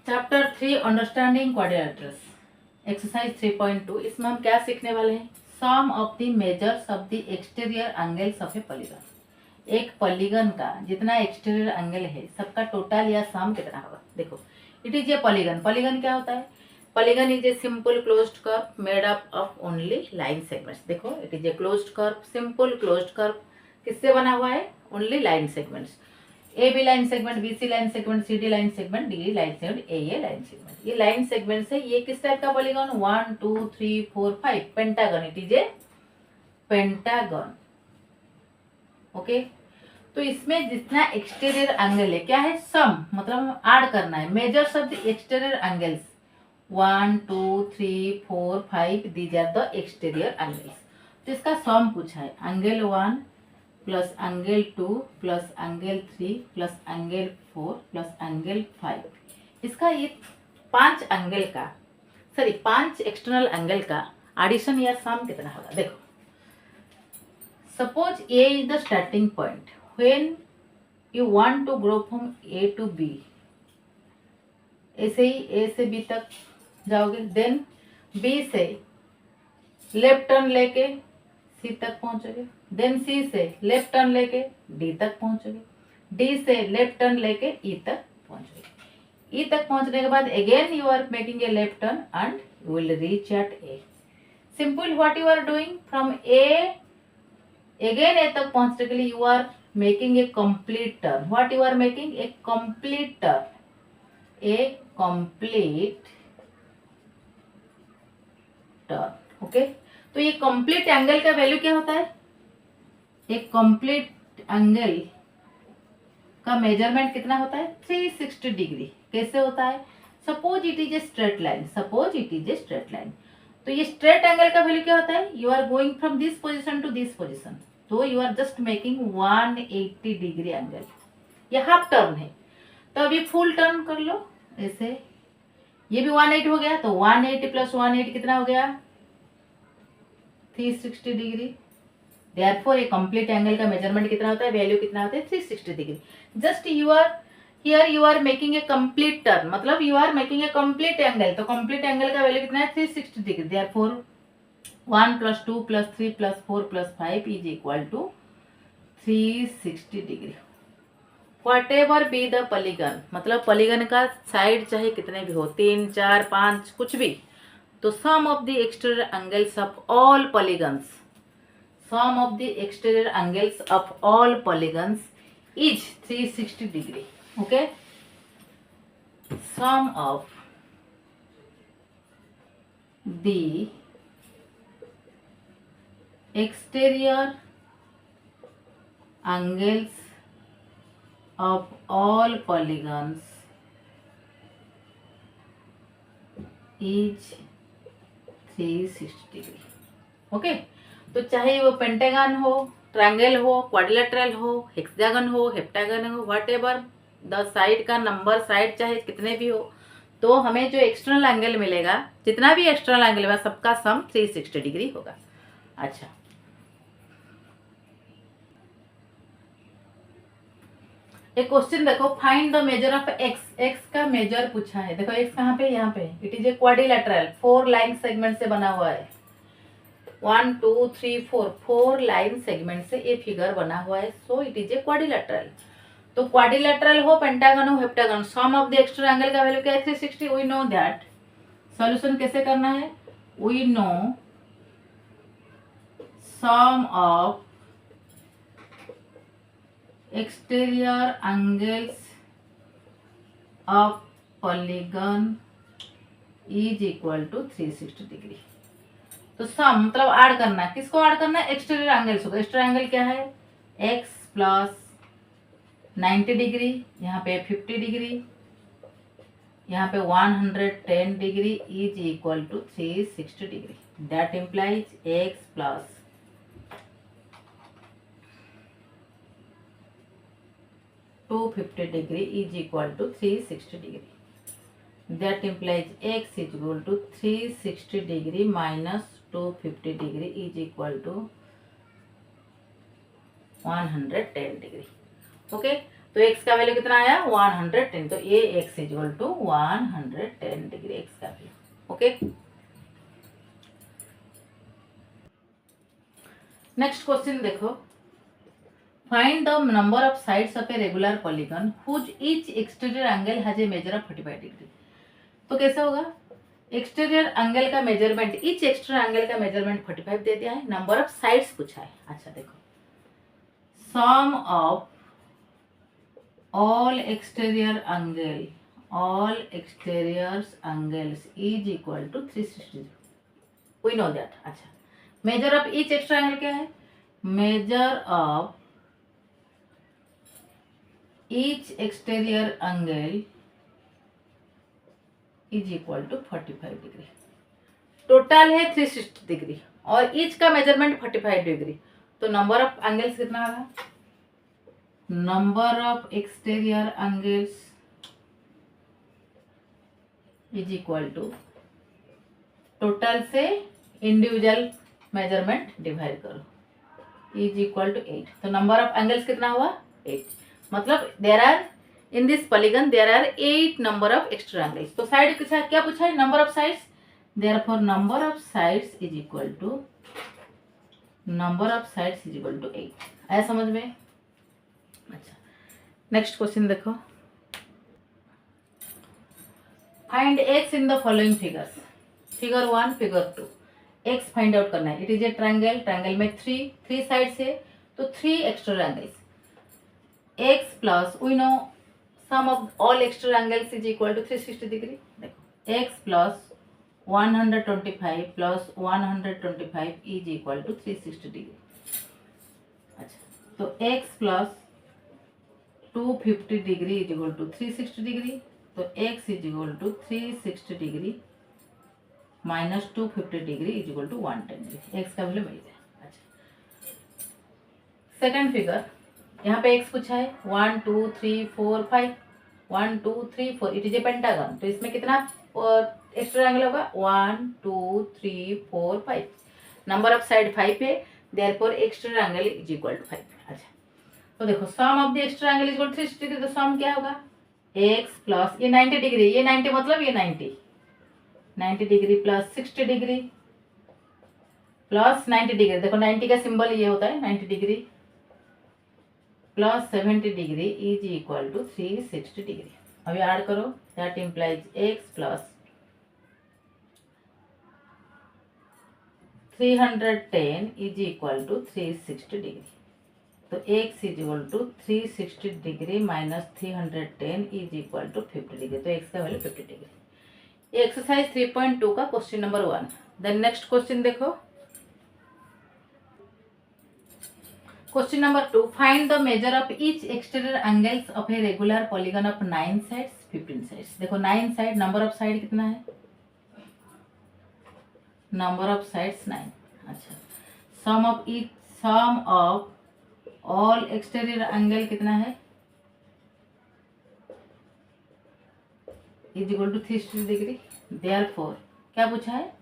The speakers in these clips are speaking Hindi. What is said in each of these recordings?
Chapter 3 understanding quadrilaterals exercise 3.2। इसमें हम क्या सीखने वाले हैं? Sum of the measures of the exterior angles of a polygon. एक पॉलीगन का जितना एक्सटीरियर एंगल है सबका टोटल या सम कितना होगा। देखो, it is a polygon. Polygon क्या होता है? Polygon is a simple closed curve made up of only line segments. देखो, it is a closed curve, simple closed curve. किससे बना हुआ है? Only line segments. A B line segment, B C line segment, C D line segment, D line segment, A line segment. ये लाइन सेगमेंट से ये किस टाइप का polygon? 1 2 3 4 5 pentagon. It is A pentagon. Okay, तो इसमें जितना एक्सटीरियर एंगल है क्या है? सम, मतलब ऐड करना है। Measures of the exterior angles 1 2 3 4 5 these are the exterior angles. तो इसका सम पूछा है। Angle 1 plus angle 2 plus angle 3 plus angle 4 plus angle 5। इसका ये 5 एंगल का, सॉरी 5 एक्सटर्नल एंगल का एडिशन या सम कितना होगा? देखो, suppose A is the starting point when you want to grow from A to B. ऐसे ही ए से बी तक जाओगे, देन बी से लेफ्ट टर्न लेके सी तक पहुंचोगे, देन सी से लेफ्ट टर्न लेके डी तक पहुंचोगे, डी से लेफ्ट टर्न लेके ई तक पहुंचोगे। ई तक पहुंचने के बाद again you are making a left turn and you will reach at A. Simple, what you are doing from A again A तक पहुंचने के लिए you are making a complete turn. What you are making? A complete turn, a complete turn. Okay, तो ये कंप्लीट एंगल का वैल्यू क्या होता है? एक कंप्लीट एंगल का मेजरमेंट कितना होता है? 360 डिग्री। कैसे होता है? Suppose it is a straight line, suppose it is a straight line. तो ये स्ट्रेट एंगल का वैल्यू क्या होता है? You are going from this position to this position, तो you are just making 180 degree angle. ये हाफ टर्न है। तो अभी फुल टर्न कर लो ऐसे, ये भी 180 हो गया। तो 180 प्लस 180 कितना हो गया? 360 डिग्री। देयरफॉर ये कंप्लीट एंगल का मेजरमेंट कितना होता है? वैल्यू कितना होता है? 360 degree. Just you are here you are making a complete turn, मतलब you are making a complete angle. तो कंप्लीट एंगल का वैल्यू कितना है? 360 degree. Therefore 1 plus 2 plus 3 plus 4 plus 5 is equal to 360 degree. Whatever be the polygon, मतलब पॉलीगन का साइड चाहे कितने भी हो, 3 4 5 कुछ भी, तो sum of the exterior angles of all polygons, sum of the exterior angles of all polygons is 360 degree. Okay, sum of the exterior angles of all polygons is 360 degree. Okay, तो चाहे वो पेंटागन हो, ट्रायंगल हो, क्वाड्रिलेटरल हो, हेक्सागन हो, हेप्टागन हो, व्हाटएवर द साइड का नंबर, साइड चाहे कितने भी हो, तो हमें जो एक्सटर्नल एंगल मिलेगा, जितना भी एक्सटर्नल एंगल होगा सबका सम 360 डिग्री होगा। अच्छा, एक क्वेश्चन देखो, find the measure of x. X का मेजर पूछा है। देखो एक्स कहाँ पे? यहाँ पे। It is a quadrilateral, 4 line segment से बना हुआ है। 1 2 3 4 4 लाइन सेगमेंट से ये फिगर बना हुआ है। So it is a quadrilateral. तो क्वाड्रिलेटरल हो, पेंटागन हो, heptagon, sum of the external angle का वैल्यू क्या है? 360। We know that. सॉल्यूशन कैसे करना है? We know sum of exterior angles of polygon is equal to 360 degree. तो सम मतलब ऐड करना है। किसको ऐड करना है? एक्सटीरियर एंगल्स को। एक्सटीरियर एंगल क्या है? x प्लस 90 डिग्री, यहाँ पे 50 डिग्री, यहाँ पे 110 degree is equal to 360 degree. That implies x plus 250 degree is equal to 360 degree. That implies x is equal to 360 degree minus 250 degree is equal to 110 degree. Okay, तो x का वैल्यू कितना आया 110, तो ये x equal to 110 degree x का वैल्यू। ओके, नेक्स्ट क्वेश्चन देखो, find the number of sides of a regular polygon whose each exterior angle has a measure of 45 degree. तो कैसे होगा, एक्सटीरियर एंगल का मेजरमेंट, ईच एक्सटीरियर एंगल का मेजरमेंट 45 दे दिया है, नंबर ऑफ साइड्स पूछा है। अच्छा देखो, सम ऑफ all exterior angles is equal to 360. We know that. अच्छा, measure of each extra angle क्या है, measure of each exterior angle is equal to 45 degree. Total है 360 डिग्री और ईच का मेजरमेंट 45 डिग्री, तो नंबर ऑफ एंगल्स कितना होगा, number of exterior angles is equal to total से इंडिविजुअल मेजरमेंट डिवाइड करो, is equal to 8। तो नंबर ऑफ एंगल्स कितना हुआ 8, मतलब there are in this polygon there are 8 number of extra angles. तो साइड क्या पूछा है, number of sides, therefore number of sides is equal to 8। आया समझ में। अच्छा, नेक्स्ट क्वेश्चन देखो, find x in the following figures, figure 1 figure 2, x find out करना है। It is a triangle, triangle में थ्री साइड्स है, तो 3 extra angles, x plus we know sum of all extra angles is equal to 360 degree. देखो x plus 125 plus 125 is equal to 360 degree. अच्छा, तो x plus 250 degree is equal to 360 degree, तो x is equal to 360 degree minus 250 degree is equal to 110 degree, x का वैल्यू मिल जाए। अच्छा, सेकंड फिगर, यहाँ पे x पूछा है 1 2 3 4 5, 1 2 3 4, इट इज ए पेंटागन, तो इसमें कितना एक्स्ट्रा एंगल होगा 1 2 3 4 5, नंबर ऑफ साइड 5 है, therefore extra angle is equal to 5। अच्छा, तो देखो सम of the extra angle is equal to 360 degree, तो सम क्या होगा x प्लस ये 90 डिग्री, ये 90 मतलब ये 90 degree plus 60 degree plus 90 degree, देखो 90 का सिंबल ये होता है 90 degree plus 70 degree is equal to 360 degree. अभी ऐड करो, that implies x plus 310 is equal to 360 degree, तो x is equal to 360 degree minus 310 is equal to 50 degree, तो x का वैल्यू 50 डिग्री। ये एक्सरसाइज 3.2 का question number 1। Then next question देखो, question number 2, find the measure of each exterior angles of a regular polygon of 9 sides 15 sides. देखो 9 साइड, नंबर ऑफ साइड कितना है, नंबर ऑफ साइड्स 9। अच्छा, sum of all exterior angle कितना है, is equal to 360 degree, therefore क्या पूछा है,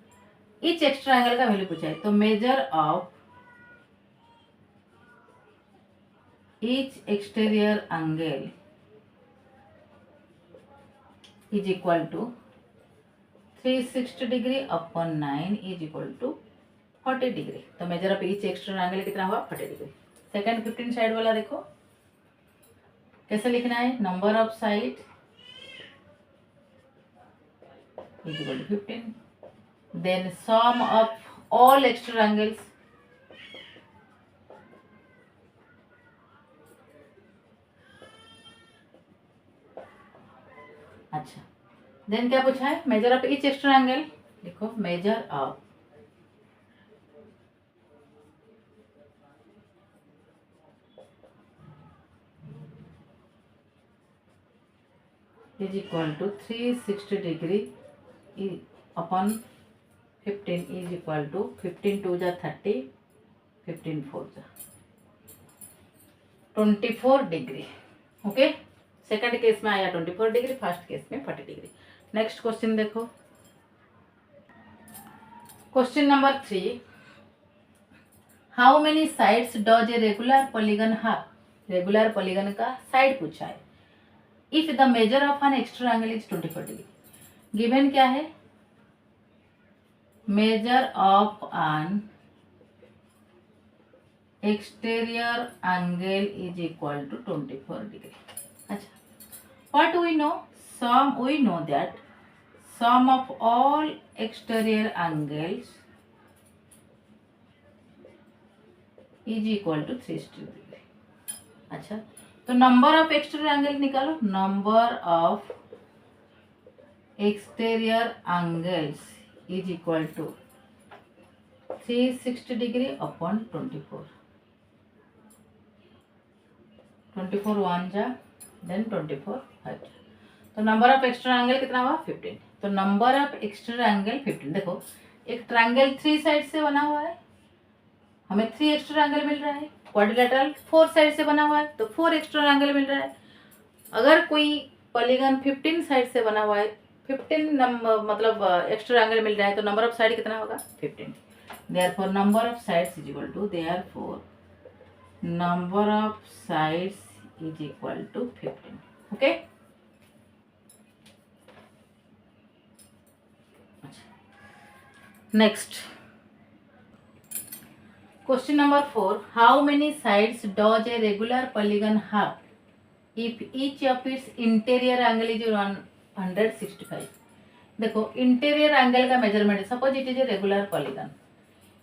ईच एक्स्ट्रा एंगल का वैल्यू पूछा है, तो measure of each exterior angle is equal to 360 degree upon 9 is equal to 40 degree, तो measure of each external angle कितना हुआ 40 डिग्री। सेकंड 15 साइड वाला देखो कैसे लिखना है, number of side is equal to 15, then sum of all extra angles अच्छा, देन क्या पूछा है, measure of each extra angle, देखो measure of is equal to 360 degree upon 15 is equal to 15 2 जा 30, 15 4 जा 24 डिग्री। ओके, सेकंड केस में आया 24 डिग्री, फर्स्ट केस में 40 डिग्री। नेक्स्ट क्वेश्चन देखो, question number 3, how many sides does a regular polygon have. Regular polygon का साइड पूछा है। If the measure of an extra angle is 24 degree, given क्या है, measure of an exterior angle is equal to 24 degree. अच्छा, what we know, we know that sum of all exterior angles is equal to 360 degree. अच्छा, तो नंबर ऑफ एक्सटीरियर एंगल निकालो, number of exterior angles is equal to 360 degree upon 24 1 जा देन 24 5, तो नंबर ऑफ एक्स्ट्रा एंगल कितना हुआ 15। तो नंबर ऑफ एक्स्ट्रा एंगल 15। देखो एक ट्रायंगल 3 साइड से बना हुआ है, हमें 3 एक्स्ट्रा एंगल मिल रहा है। क्वाड्रिलेटरल 4 साइड से बना हुआ है तो 4 एक्स्ट्रा एंगल मिल रहा है। अगर कोई पॉलीगन 15 साइड से बना हुआ है, 15 मतलब एक्स्ट्रा एंगल मिल रहा है, तो नंबर ऑफ साइड कितना होगा 15। Therefore number of sides is equal to, therefore number of sides is equal to 15. Okay, next question number 4, how many sides does a regular polygon have if each of its interior angle is 165? देखो इंटीरियर एंगल का measurement, suppose it is A regular polygon,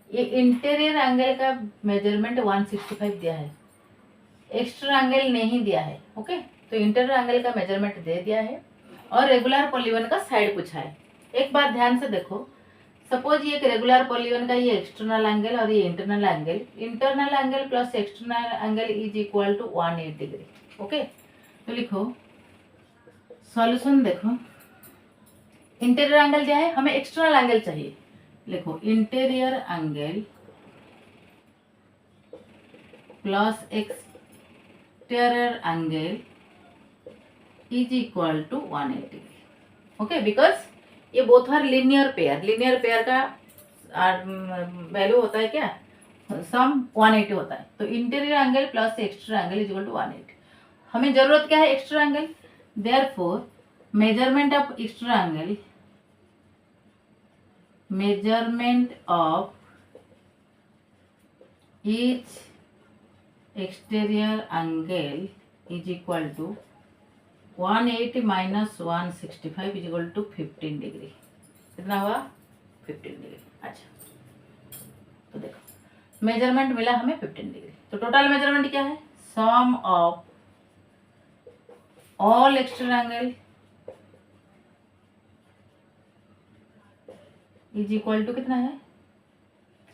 ये इंटीरियर एंगल का मेजरमेंट 165 दिया है, एक्स्ट्रा एंगल नहीं दिया है। ओके, तो इंटीरियर एंगल का मेजरमेंट दे दिया है और रेगुलर पॉलीगन का साइड पूछा है। एक बात ध्यान से देखो, सपोज ये एक रेगुलर पॉलीगन का ये एक्सटर्नल एंगल और ये internal angle, internal angle plus external angle is equal to 180 degree. Okay, तो लिखो सॉल्यूशन, देखो इंटीरियर एंगल दिया है, हमें एक्सटर्नल एंगल चाहिए। लिखो interior angle plus exterior angle is equal to 180। Okay, because ये both are linear pair, linear pair का वैल्यू होता है क्या, सम 180 होता है। तो interior angle plus exterior angle is equal to 180। हमें जरूरत क्या है, exterior angle, therefore measurement of exterior angle, measurement of each exterior angle is equal to 180 minus 165 is equal to 15 degree. कितना हुआ 15 डिग्री। अच्छा, तो देखो मेजरमेंट मिला हमें 15 डिग्री। तो टोटल मेजरमेंट क्या है, sum of all exterior angle is equal to कितना है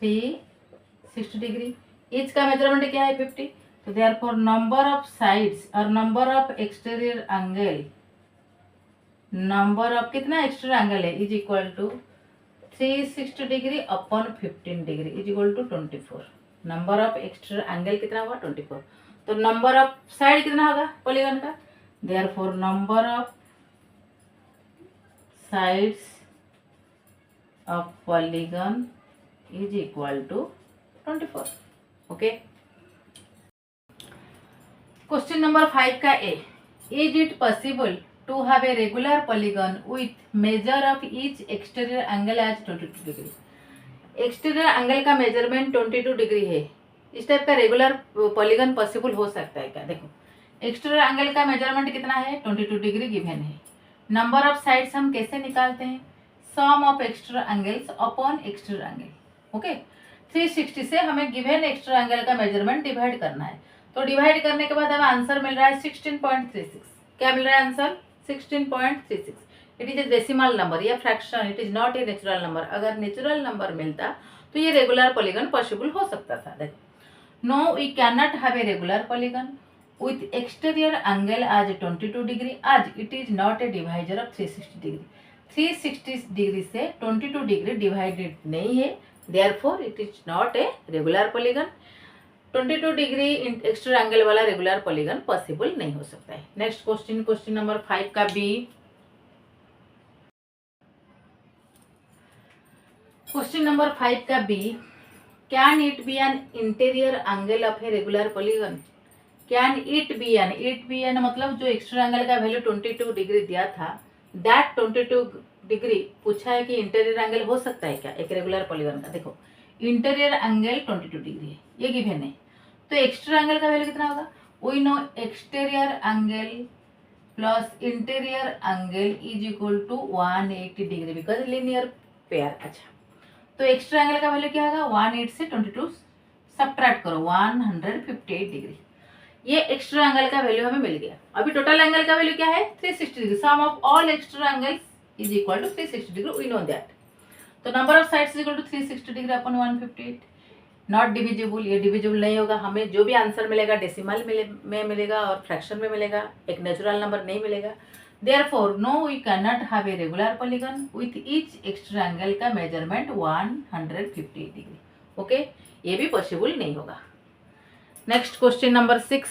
360 डिग्री। ईच का मेजरमेंट क्या है 50, तो देयरफॉर नंबर ऑफ साइड्स और number of exterior angle, number of कितना एक्सटीरियर एंगल है is equal to 360 degree upon 15 degree is equal to 24। Number of exterior angle कितना हुआ 24, तो नंबर ऑफ साइड कितना होगा पॉलीगन का, therefore number of sides of polygon is equal to 24. Okay, question number 5 का A, is it possible to have a regular polygon with measure of each exterior angle as 22 degree? Exterior angle का मेजरमेंट 22 डिग्री है, इस टाइप का रेगुलर पॉलीगन पॉसिबल हो सकता है क्या? देखो एक्सटीरियर एंगल का मेजरमेंट कितना है 22 डिग्री गिवन है। नंबर ऑफ साइड्स हम कैसे निकालते हैं, sum of extra angles upon extra angle. Okay, 360 से हमें गिवन एक्स्ट्रा एंगल का मेजरमेंट डिवाइड करना है, तो डिवाइड करने के बाद हमें आंसर मिल रहा है 16.36। क्या मिल रहा है answer 16.36। It is a decimal number या fraction, it is not a natural number. अगर नेचुरल नंबर मिलता तो ये रेगुलर पॉलीगन पॉसिबल हो सकता था। देखो no we can not have a regular polygon with exterior angle as 22 degree as it is not a divisor of 360 degree. 360 degree से 22 डिग्री डिवाइडेड नहीं है, therefore it is not a regular polygon। 22 degree extra angle वाला रेगुलर पॉलीगन पॉसिबल नहीं हो सकता है। नेक्स्ट क्वेश्चन, क्वेश्चन नंबर 5 का बी, क्वेश्चन नंबर 5 का B, can it be an interior angle of a regular polygon? Can it be an मतलब जो एक्सटर्नल एंगल का वैल्यू 22 डिग्री दिया था, दैट 22 डिग्री पूछा है कि इंटीरियर एंगल हो सकता है क्या एक रेगुलर पॉलीगन का। देखो इंटीरियर एंगल 22 डिग्री है, ये गिवन है, तो एक्सटर्नल एंगल का वैल्यू कितना होगा? We know exterior angle plus interior angle is equal to 180 degree because linear pair. अच्छा, तो एक्स्ट्रा एंगल का वैल्यू क्या होगा? 180 से 22 सब्ट्रैक्ट करो, 158 डिग्री। ये एक्स्ट्रा एंगल का वैल्यू हमें मिल गया। अभी टोटल एंगल का वैल्यू क्या है? 360 degree. Sum of all extra angles is equal to 360 degree, we know that. तो number of sides is equal to 360 degree upon 158, not divisible, ये डिविजिबल नहीं होगा। हमें जो भी आंसर मिलेगा डेसिमल में मिलेगा और फ्रैक्शन में मिलेगा, एक नेचुरल नंबर नहीं मिलेगा। Therefore, no, we cannot have a regular polygon with each extra angle का मेजरमेंट 150 डिग्री। ओके, ये भी पॉसिबल नहीं होगा। Next question number 6।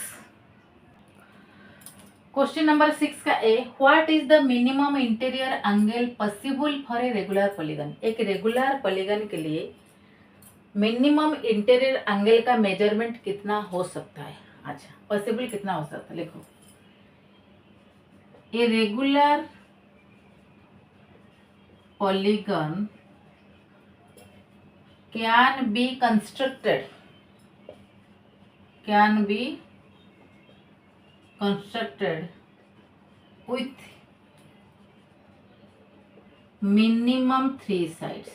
Question number 6 का A, what is the minimum interior angle possible for a regular polygon? एक रेगुलर पॉलीगन के लिए मिनिमम इंटीरियर एंगल का मेजरमेंट कितना हो सकता है? अच्छा, पॉसिबल कितना हो सकता है? लिखो, a regular polygon can be constructed with minimum 3 sides।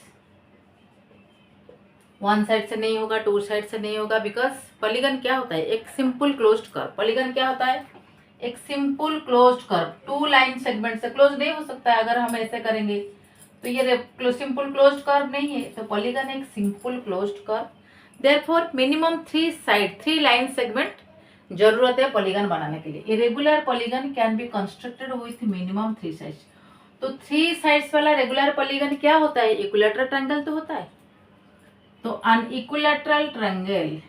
One side से नहीं होगा, टू साइड से नहीं होगा, बिकॉज पॉलीगन क्या होता है? एक सिंपल क्लोज्ड कर्व। पॉलीगन क्या होता है? एक simple closed curve. Two line segment से क्लोज नहीं हो सकता है। अगर हम ऐसे करेंगे तो ये सिंपल क्लोज्ड कर्व नहीं है, तो पॉलीगन एक simple closed curve. Therefore minimum 3 side, 3 line segment जरूरत है पॉलीगन बनाने के लिए। Irregular polygon can be constructed with minimum 3 sides. तो 3 साइड्स वाला रेगुलर पॉलीगन क्या होता है? इक्विलैटरल ट्रायंगल तो होता है। तो an equilateral triangle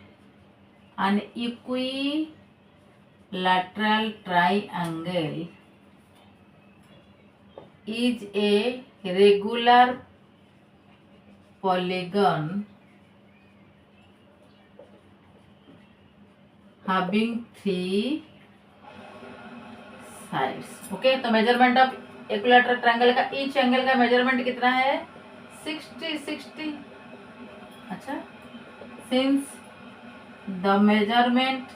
is a regular polygon having 3 sides। Okay, तो मेजरमेंट ऑफ इक्विलैटरल ट्रायंगल का ईच एंगल का मेजरमेंट कितना है? 60। अच्छा, since the measurement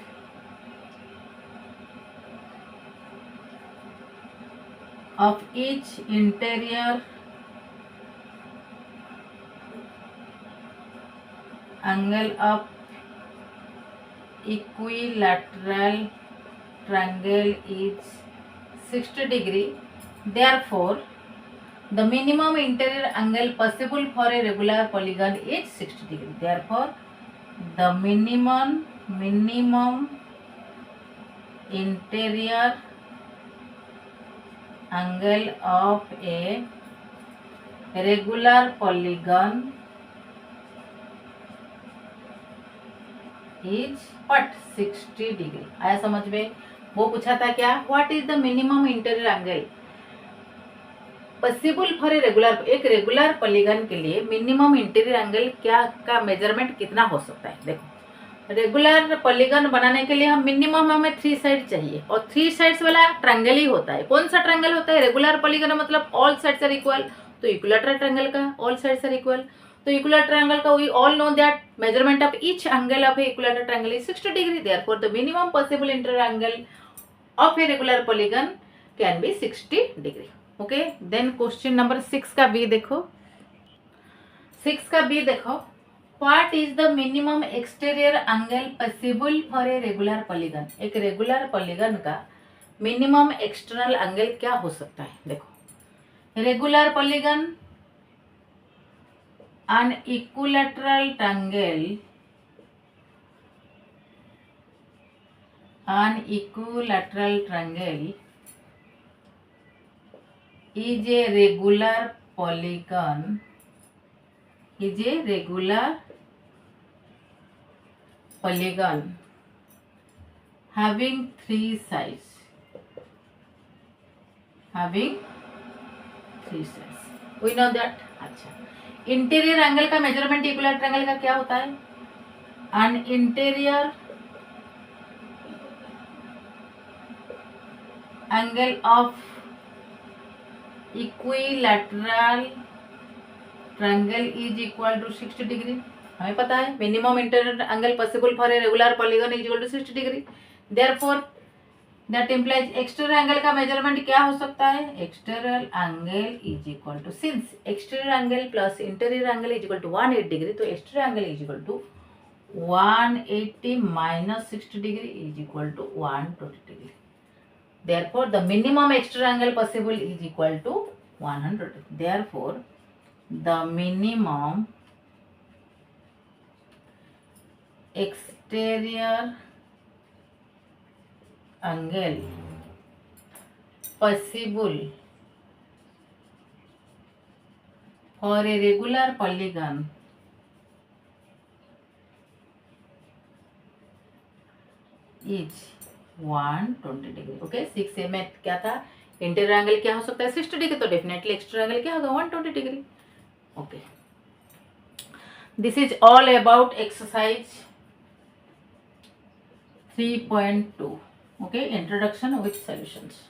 of each interior angle of equilateral triangle is 60 degree, therefore the minimum interior angle possible for a regular polygon is 60 degree। therefore the minimum interior angle of a regular polygon is what? 60 degree. आया समझ में? वो पूछा था क्या? What is the minimum interior angle possible for a regular, एक रेगुलर पॉलीगन के लिए मिनिमम इंटीरियर एंगल क्या का मेजरमेंट कितना हो सकता है? देखो, रेगुलर पॉलीगन बनाने के लिए हम मिनिमम हमें 3 साइड चाहिए, और 3 साइड्स वाला ट्रायंगल ही होता है। कौन सा ट्रायंगल होता है? रेगुलर पॉलीगन मतलब ऑल साइड्स आर इक्वल। तो इक्विलैटरल ट्रायंगल का ऑल साइड्स आर इक्वल, तो इक्विलैटरल ट्रायंगल का we all know that measurement of each angle of a equilateral triangle is 60 degree. Therefore the minimum possible interior angle of a regular polygon can be 60 degree. Okay, then question number 6 का बी देखो। 6 का बी देखो, What is the minimum exterior angle possible for a regular polygon? एक रेगुलर पॉलीगन का मिनिमम एक्सटर्नल एंगल क्या हो सकता है? देखो, regular polygon an equilateral triangle is a regular polygon having 3 sides। we know that। अच्छा, इंटीरियर एंगल का मेजरमेंट इक्विलैटरल एंगल का क्या होता है? an interior angle of equilateral triangle is equal to 60 degree. हमें पता है minimum internal angle possible for a regular polygon is equal to 60 degree. Therefore that implies external angle का मेजरमेंट क्या हो सकता है. External angle is equal to, since external angle plus interior angle is equal to 180 degree, तो external angle is equal to 180 minus 60 degree is equal to 120 degree. Therefore, the minimum external angle possible is equal to 100. Therefore, the minimum exterior angle possible for a regular polygon is 120 degree. Okay, 6 में क्या था, इंटीरियर एंगल क्या हो सकता है 60 डिग्री, तो डेफिनेटली एक्सटर्नल एंगल क्या होगा 120 degree. Okay, this is all about exercise 3.2. Okay, introduction with solutions.